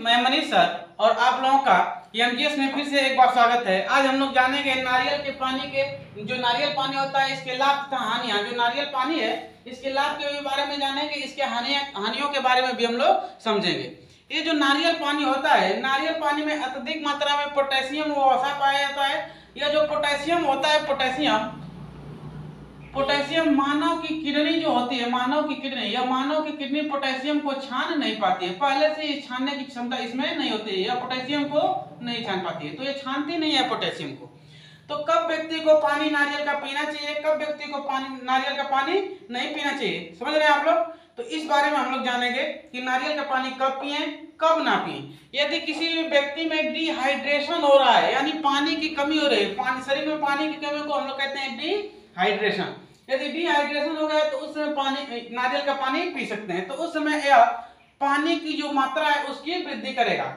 मैं मनीष सर और आप लोगों का एमजीएस में फिर से एक बार स्वागत है। आज हम लोग जानेंगे नारियल के पानी के जो नारियल पानी होता है इसके लाभ तथा हानियां। जो नारियल पानी है इसके लाभ के बारे में जानेंगे, इसके हानियों के बारे में भी हम लोग समझेंगे। ये जो नारियल पानी होता है, नारियल पानी में अत्यधिक मात्रा में पोटेशियम व वसा पाया जाता है। यह जो पोटेशियम होता है, पोटेशियम मानव की किडनी जो होती है, मानव की किडनी पोटेशियम को छान नहीं पाती है। पहले से ही छानने की क्षमता इसमें नहीं होती है, यह पोटेशियम को नहीं छान पाती है, तो ये छानती नहीं है पोटेशियम को। तो कब व्यक्ति को पानी नारियल का पीना चाहिए, कब व्यक्ति को नारियल का पानी नहीं पीना चाहिए, समझ रहे हैं आप लोग। तो इस बारे में हम लोग जानेंगे कि नारियल का पानी कब पिए कब ना पिए। यदि किसी व्यक्ति में डिहाइड्रेशन हो रहा है, यानी पानी की कमी हो रही है, शरीर में पानी की कमी को हम लोग कहते हैं डिहाइड्रेशन। यदि डिहाइड्रेशन हो गया तो उस समय नारियल का पानी पी सकते हैं, तो उस समय यह पानी की जो मात्रा है उसकी वृद्धि करेगा।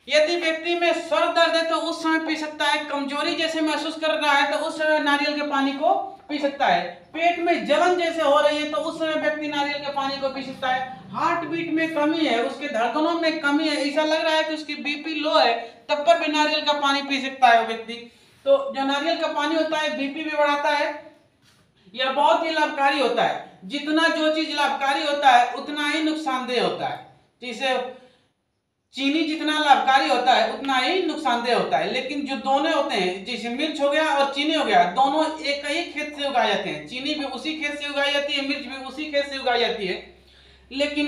यदि व्यक्ति में सर दर्द है तो उस समय पी सकता है। कमजोरी जैसे महसूस कर रहा है तो उस समय नारियल के पानी को पी सकता है। पेट में जलन जैसे हो रही है तो उस समय व्यक्ति नारियल के पानी को पी सकता है। हार्ट बीट में कमी है, उसके धड़कनों में कमी है, ऐसा लग रहा है कि उसकी बीपी लो है, तब पर भी नारियल का पानी पी सकता है वो व्यक्ति। तो जो नारियल का पानी होता है बीपी भी बढ़ाता है, यह बहुत ही लाभकारी होता है। जितना जो चीज लाभकारी होता है उतना ही नुकसानदेह होता है। जैसे चीनी जितना लाभकारी होता है उतना ही नुकसानदेह होता है। लेकिन जो दोनों होते हैं, जैसे मिर्च हो गया और चीनी हो गया, दोनों एक ही खेत से उगाए जाते हैं। चीनी भी उसी खेत से उगाई जाती है, मिर्च भी उसी खेत से उगाई जाती है। लेकिन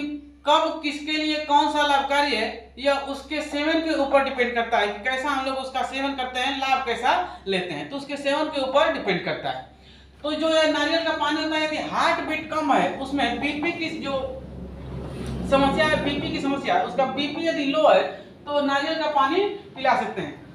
कब किसके लिए कौन सा लाभकारी है यह उसके सेवन के ऊपर डिपेंड करता है कि कैसा हम लोग उसका सेवन करते हैं, लाभ कैसा लेते हैं, तो उसके सेवन के ऊपर डिपेंड करता है। तो जो नारियल का पानी होता है, यदि हार्ट बीट कम है, उसमें बीपी की जो समस्या है, बीपी की समस्या, उसका बीपी यदि लो है तो नारियल का पानी पिला सकते हैं।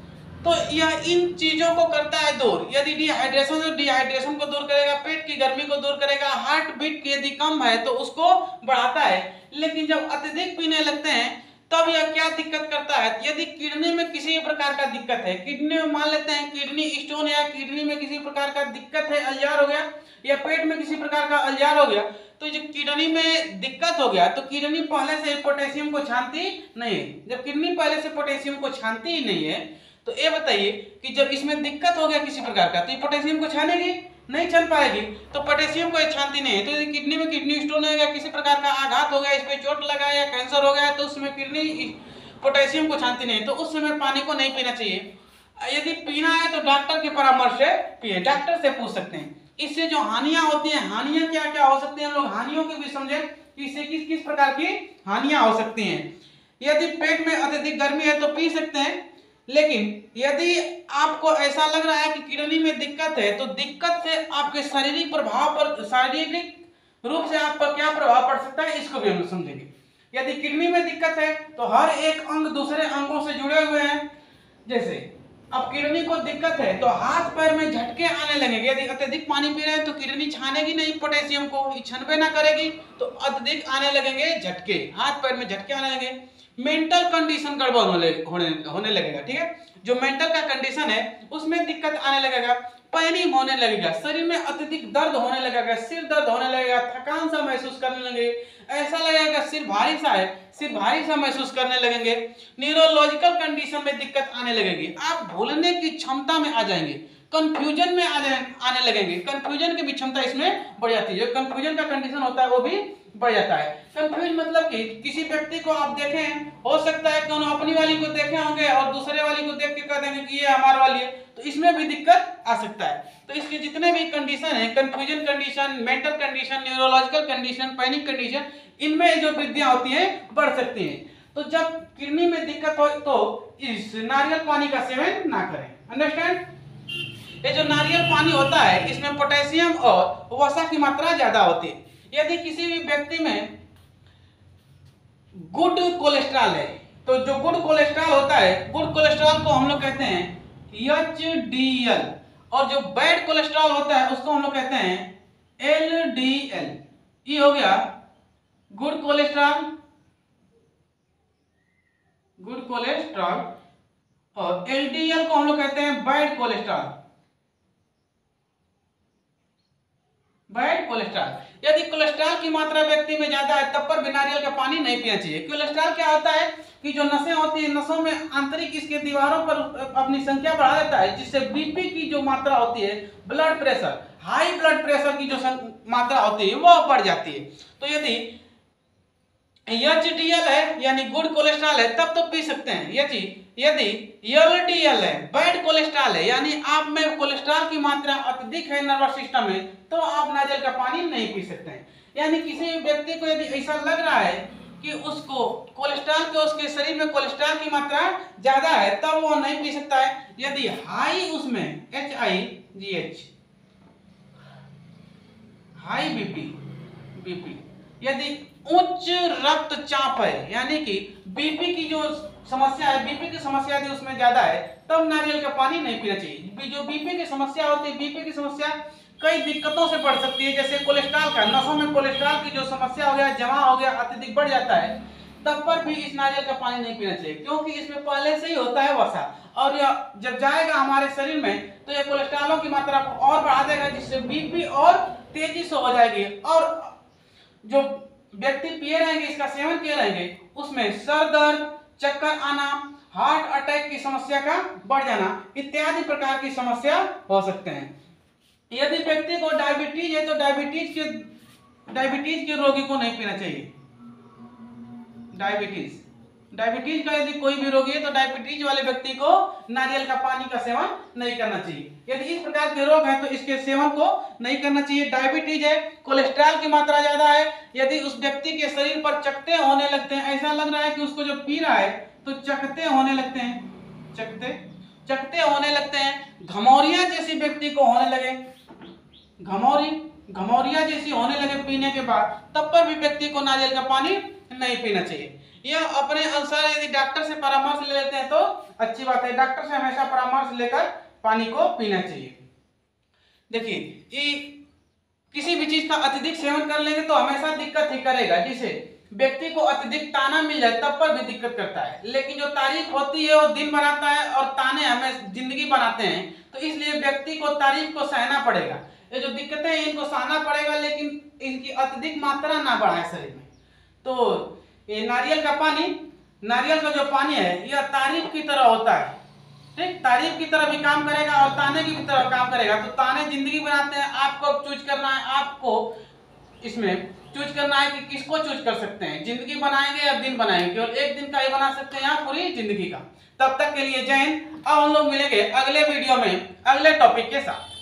तो यह इन चीजों को करता है दूर। यदि डिहाइड्रेशन है तो डिहाइड्रेशन को दूर करेगा, पेट की गर्मी को दूर करेगा, हार्ट बीट यदि कम है तो उसको बढ़ाता है। लेकिन जब अत्यधिक पीने लगते हैं तब यह क्या दिक्कत करता है, यदि किडनी में किसी प्रकार का दिक्कत है, किडनी में मान लेते हैं किडनी स्टोन या किडनी में किसी प्रकार का दिक्कत है, अल्जार हो गया, या पेट में किसी प्रकार का अल्जार हो गया, तो जब किडनी में दिक्कत हो गया तो किडनी पहले से पोटेशियम को छानती नहीं है। जब किडनी पहले से पोटेशियम को छानती ही नहीं है तो ये बताइए कि जब इसमें दिक्कत हो गया किसी प्रकार का तो ये पोटेशियम को छानेगी नहीं, छान पाएगी। तो पोटेशियम को छानती नहीं है। तो यदि किडनी में किडनी स्टोन हो गया, किसी प्रकार का आघात हो गया, इस पे चोट लगा या कैंसर हो गया, तो उसमें किडनी पोटेशियम को छानती नहीं है, तो उस समय पानी को नहीं पीना चाहिए। यदि पीना है तो डॉक्टर के परामर्श से पिए, डॉक्टर से पूछ सकते हैं। इससे जो हानियां होती हैं, हानियां क्या क्या हो सकती हैं, हम लोग हानियों की भी समझे कि इससे किस किस प्रकार की हानियां हो सकती हैं। यदि पेट में अत्यधिक गर्मी है तो पी सकते हैं। लेकिन यदि आपको ऐसा लग रहा है कि किडनी में दिक्कत है तो दिक्कत से आपके शारीरिक रूप से आप पर क्या प्रभाव पड़ सकता है इसको भी हम समझेंगे। यदि किडनी में दिक्कत है तो हर एक अंग दूसरे अंगों से जुड़े हुए हैं। जैसे अब किडनी को दिक्कत है तो हाथ पैर में झटके आने लगेंगे। यदि अत्यधिक पानी पी रहे हैं तो किडनी छानेगी नहीं पोटेशियम को, छनबे ना करेगी, तो अत्यधिक आने लगेंगे झटके, हाथ पैर में झटके आने लगेंगे। मेंटल कंडीशन गड़बड़ होने लगेगा, ठीक है। जो मेंटल का कंडीशन है उसमें दिक्कत आने लगेगा, पैनिक होने लगेगा, शरीर में अत्यधिक दर्द होने लगेगा, सिर दर्द होने लगेगा, थकान सा महसूस करने लगेंगे, ऐसा लगेगा सिर भारी सा है, सिर भारी सा महसूस करने लगेंगे। न्यूरोलॉजिकल कंडीशन में दिक्कत आने लगेगी, आप भूलने की क्षमता में आ जाएंगे, कंफ्यूजन में आने लगेंगे, कंफ्यूजन की भी क्षमता इसमें बढ़ जाती है। जो कंफ्यूजन का कंडीशन होता है वो भी बढ़ जाता है। कंफ्यूज मतलब कि किसी व्यक्ति को आप देखें, हो सकता है कि उन्होंने अपनी वाली को देखे होंगे और दूसरे वाली को देख के कह देंगे कि ये हमारे वाली है, तो इसमें भी दिक्कत आ सकता है। तो इसके जितने भी कंडीशन है, confusion condition, mental condition, neurological condition, panic condition, इनमें जो वृद्धियां होती हैं बढ़ सकती हैं। तो जब किडनी में दिक्कत हो तो इस नारियल पानी का सेवन ना करें। अंडरस्टैंड। ये जो नारियल पानी होता है इसमें पोटेशियम और वसा की मात्रा ज्यादा होती है। यदि किसी भी व्यक्ति में गुड कोलेस्ट्रॉल है तो जो गुड कोलेस्ट्रॉल होता है, गुड कोलेस्ट्रॉल को हम लोग कहते हैं HDL, और जो बैड कोलेस्ट्रॉल होता है उसको हम लोग कहते हैं LDL। ये हो गया गुड कोलेस्ट्रॉल, और LDL को हम लोग कहते हैं बैड कोलेस्ट्रॉल। यदि कोलेस्ट्रॉल की मात्रा व्यक्ति में ज्यादा है तब पर भी नारियल का पानी नहीं पीना चाहिए। कोलेस्ट्रॉल क्या होता है, कि जो नसें होती है, नसों में आंतरिक इसके दीवारों पर अपनी संख्या बढ़ा देता है, जिससे बीपी की जो मात्रा होती है, blood pressure, high blood pressure की जो मात्रा होती है वो बढ़ जाती है। तो यदि HDL है यानी गुड कोलेस्ट्रॉल है तब तो पी सकते हैं। यदि LDL है बैड कोलेस्ट्रॉल है यानी आप में कोलेस्ट्रॉल की मात्रा अत्यधिक है नर्वस सिस्टम में, तो आप नारियल का पानी नहीं पी सकते हैं। यानी किसी भी व्यक्ति को यदि ऐसा लग रहा है कि उसको कोलेस्ट्रॉल के उसके शरीर में कोलेस्ट्रॉल की मात्रा ज्यादा है तब वो नहीं पी सकता है। यदि हाई उसमें HIGH हाई बीपी यदि उच्च रक्तचाप है यानी कि बीपी की जो समस्या है, बीपी की समस्या यदि उसमें ज्यादा है तब नारियल का पानी नहीं पीना चाहिए। जो बीपी की समस्या होती है, बीपी की समस्या कई दिक्कतों से बढ़ सकती है, जैसे कोलेस्ट्रॉल का, नसों में कोलेस्ट्रॉल की जो समस्या हो गया, जमा हो गया, अत्यधिक बढ़ जाता है, तब पर भी इस नारियल का पानी नहीं पीना चाहिए, क्योंकि इसमें पहले से ही होता है वसा, और यह जब जाएगा हमारे शरीर में तो यह कोलेस्ट्रॉलों की मात्रा को और बढ़ा देगा, जिससे बीपी और तेजी से हो जाएगी, और जो व्यक्ति पिए रहेंगे, इसका सेवन किए रहेंगे, उसमें सर दर्द, चक्कर आना, हार्ट अटैक की समस्या का बढ़ जाना इत्यादि प्रकार की समस्या हो सकते हैं। यदि व्यक्ति को डायबिटीज है तो डायबिटीज के रोगी को नहीं पीना चाहिए। डायबिटीज का यदि कोई भी रोगी है तो डायबिटीज वाले व्यक्ति को नारियल का पानी का सेवन नहीं करना चाहिए। यदि इस प्रकार के रोग हैं तो इसके सेवन को नहीं करना चाहिए। डायबिटीज है, कोलेस्ट्रॉल की मात्रा ज्यादा है, यदि उस व्यक्ति के शरीर पर चकत्ते होने लगते हैं, ऐसा लग रहा है कि उसको जो पी रहा है तो चकत्ते होने लगते हैं, चकत्ते होने लगते हैं, घमौरियां जैसी व्यक्ति को होने लगे, घमौरियां जैसी होने लगे पीने के बाद, तब पर भी व्यक्ति को नारियल का पानी नहीं पीना चाहिए। यह अपने अनुसार यदि डॉक्टर से परामर्श ले लेते हैं तो अच्छी बात है। डॉक्टर से हमेशा परामर्श लेकर पानी को पीना चाहिए। देखिए, किसी भी चीज का अत्यधिक सेवन कर लेंगे तो हमेशा दिक्कत ही करेगा। जिसे व्यक्ति को अत्यधिक ताना मिल जाए तब पर भी दिक्कत करता है, लेकिन जो तारीफ होती है वो दिन बनाता है और ताने हमें जिंदगी बनाते हैं। तो इसलिए व्यक्ति को तारीफ को सहना पड़ेगा, ये जो दिक्कतें हैं इनको सहना पड़ेगा, लेकिन इनकी अत्यधिक मात्रा ना बढ़ाए शरीर में। तो ये नारियल का जो पानी है यह तारीफ की तरह होता है, ठीक, तारीफ की तरह भी काम करेगा और ताने की भी तरह काम करेगा। तो ताने जिंदगी बनाते हैं, आपको चूज करना है, आपको इसमें चूज करना है कि किसको चूज कर सकते हैं, जिंदगी बनाएंगे या दिन बनाएंगे। केवल एक दिन का ही बना सकते हैं या पूरी जिंदगी का। तब तक के लिए जय हिंद। अब हम लोग मिलेंगे अगले वीडियो में अगले टॉपिक के साथ।